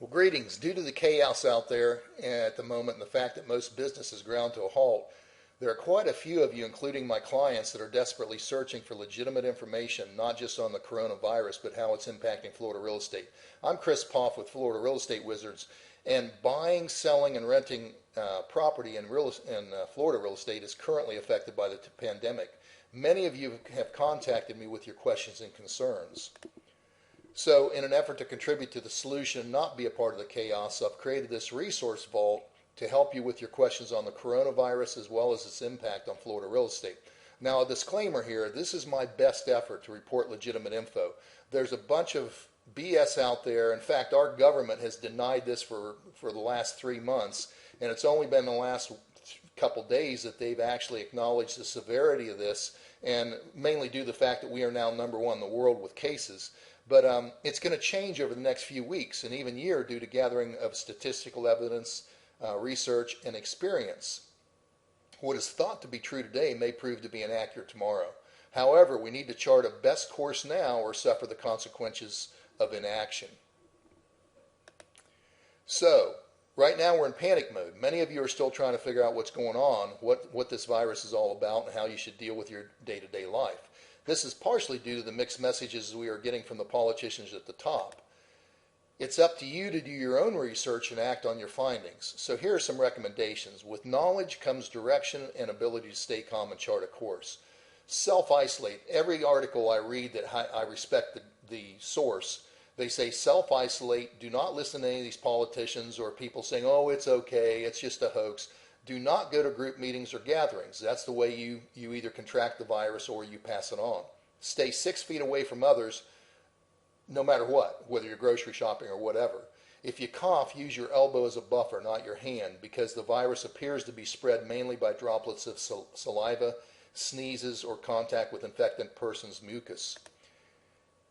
Well, greetings. Due to the chaos out there at the moment and the fact that most business is ground to a halt, there are quite a few of you, including my clients, that are desperately searching for legitimate information, not just on the coronavirus, but how it's impacting Florida real estate. I'm Chris Poff with Florida Real Estate Wizards, and buying, selling, and renting property in Florida real estate is currently affected by the pandemic. Many of you have contacted me with your questions and concerns. So in an effort to contribute to the solution and not be a part of the chaos, I've created this resource vault to help you with your questions on the coronavirus as well as its impact on Florida real estate. Now, a disclaimer here, this is my best effort to report legitimate info. There's a bunch of BS out there. In fact, our government has denied this for the last 3 months, and it's only been the last couple days that they've actually acknowledged the severity of this, and mainly due to the fact that we are now number one in the world with cases. But it's going to change over the next few weeks and even year due to gathering of statistical evidence, research, and experience. What is thought to be true today may prove to be inaccurate tomorrow. However, we need to chart a best course now or suffer the consequences of inaction. So, right now we're in panic mode. Many of you are still trying to figure out what's going on, what this virus is all about, and how you should deal with your day-to-day life. This is partially due to the mixed messages we are getting from the politicians at the top. It's up to you to do your own research and act on your findings. So here are some recommendations. With knowledge comes direction and ability to stay calm and chart a course. Self-isolate. Every article I read that I respect the source, they say self-isolate. Do not listen to any of these politicians or people saying, oh, it's okay, it's just a hoax. Do not go to group meetings or gatherings. That's the way you either contract the virus or you pass it on. Stay 6 feet away from others no matter what, whether you're grocery shopping or whatever. If you cough, use your elbow as a buffer, not your hand, because the virus appears to be spread mainly by droplets of saliva, sneezes, or contact with infected person's mucus.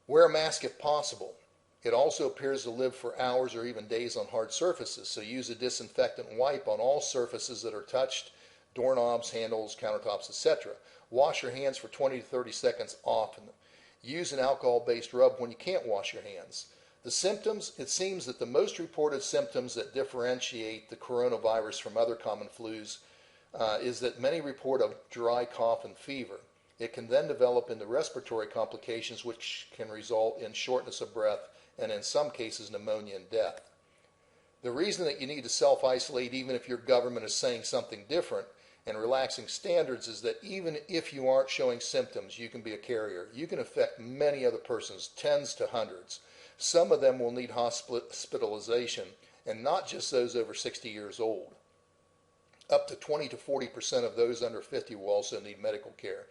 Wear a mask if possible. It also appears to live for hours or even days on hard surfaces, so use a disinfectant wipe on all surfaces that are touched, doorknobs, handles, countertops, etc. Wash your hands for 20 to 30 seconds often. Use an alcohol-based rub when you can't wash your hands. The symptoms, it seems that the most reported symptoms that differentiate the coronavirus from other common flus is that many report a dry cough and fever. It can then develop into respiratory complications which can result in shortness of breath and in some cases pneumonia and death. The reason that you need to self-isolate even if your government is saying something different and relaxing standards is that even if you aren't showing symptoms, you can be a carrier. You can affect many other persons, tens to hundreds. Some of them will need hospitalization, and not just those over 60 years old. Up to 20 to 40% of those under 50 will also need medical care.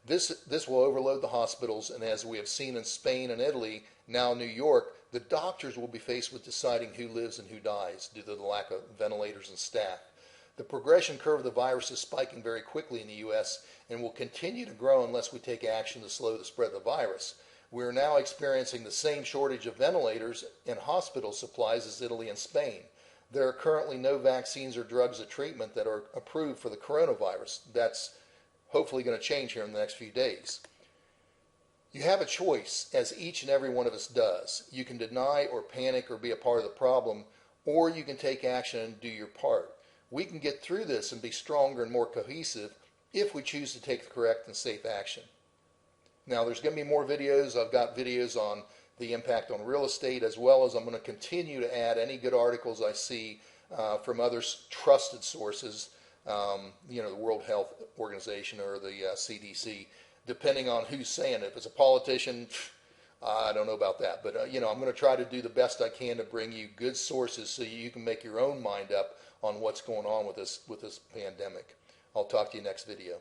This will overload the hospitals, and as we have seen in Spain and Italy, now New York, the doctors will be faced with deciding who lives and who dies due to the lack of ventilators and staff. The progression curve of the virus is spiking very quickly in the U.S. and will continue to grow unless we take action to slow the spread of the virus. We are now experiencing the same shortage of ventilators and hospital supplies as Italy and Spain. There are currently no vaccines or drugs of treatment that are approved for the coronavirus. That's hopefully going to change here in the next few days. You have a choice, as each and every one of us does. You can deny or panic or be a part of the problem, or you can take action and do your part. We can get through this and be stronger and more cohesive if we choose to take the correct and safe action. Now, there's going to be more videos. I've got videos on the impact on real estate, as well as I'm going to continue to add any good articles I see from other trusted sources, the World Health Organization or the CDC, depending on who's saying it. If it's a politician, I don't know about that. But, I'm going to try to do the best I can to bring you good sources so you can make your own mind up on what's going on with this pandemic. I'll talk to you next video.